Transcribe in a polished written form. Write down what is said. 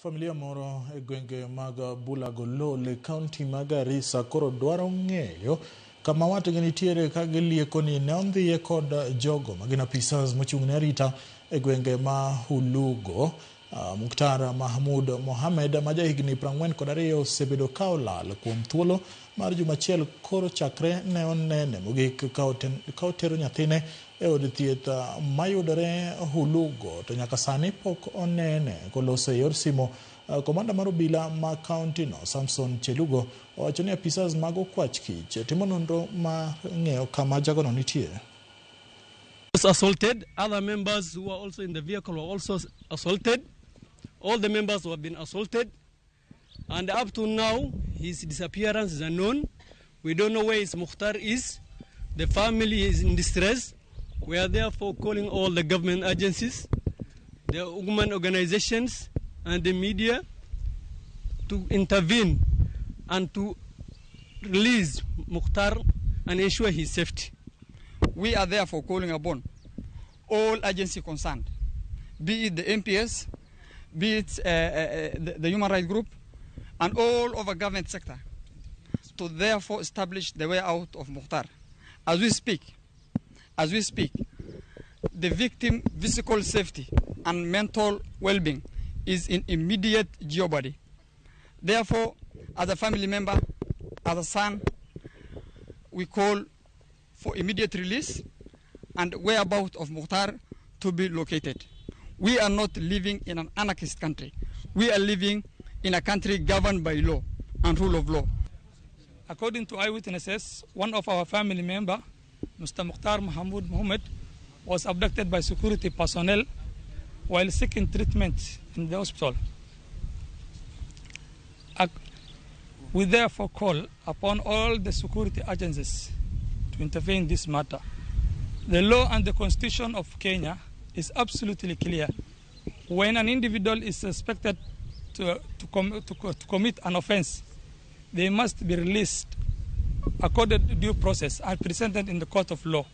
Familia moro e gwenge mag Bula Golol e kaunti mag Garisa koro dwaro ng'eyo kama watgi nitiere ka gilieko ni ne ondhiye kod jogo magin apisas mochung' ne arita e gwenge ma Hulugo. Mukhtar Mahmud Mohamed ma jahigni 42 osebedo ka olal kuom thuolo mar juma achiel koro chakre ne onene mogik ka otero nyathine e od thieth mayudore Hulugo to nyaka sani pok onene koloso e yor simo. Komanda mar obila ma kaunti no Samson Chelugo owacho ni apisas mag okwach kich timo nonro mar ng'eyo kama jagono nitie. Was assaulted. Other members who were also in the vehicle were also assaulted. All the members have been assaulted, and up to now his disappearance is unknown. We don't know where his Mukhtar is. The family is in distress. We are therefore calling all the government agencies, the women organizations and the media to intervene and to release Mukhtar and ensure his safety. We are therefore calling upon all agencies concerned, be it the MPS, be it the human rights group, and all over government sector, to therefore establish the way out of Mukhtar. As we speak, the victim physical safety and mental well-being is in immediate jeopardy. Therefore, as a family member, as a son, we call for immediate release and whereabouts of Mukhtar to be located. We are not living in an anarchist country. We are living in a country governed by law and rule of law. According to eyewitnesses, one of our family member, Mr. Mukhtar Mahmoud Mohammed, was abducted by security personnel while seeking treatment in the hospital. We therefore call upon all the security agencies to intervene in this matter. The law and the constitution of Kenya is absolutely clear. When an individual is suspected to commit an offense, they must be released according to due process and presented in the court of law.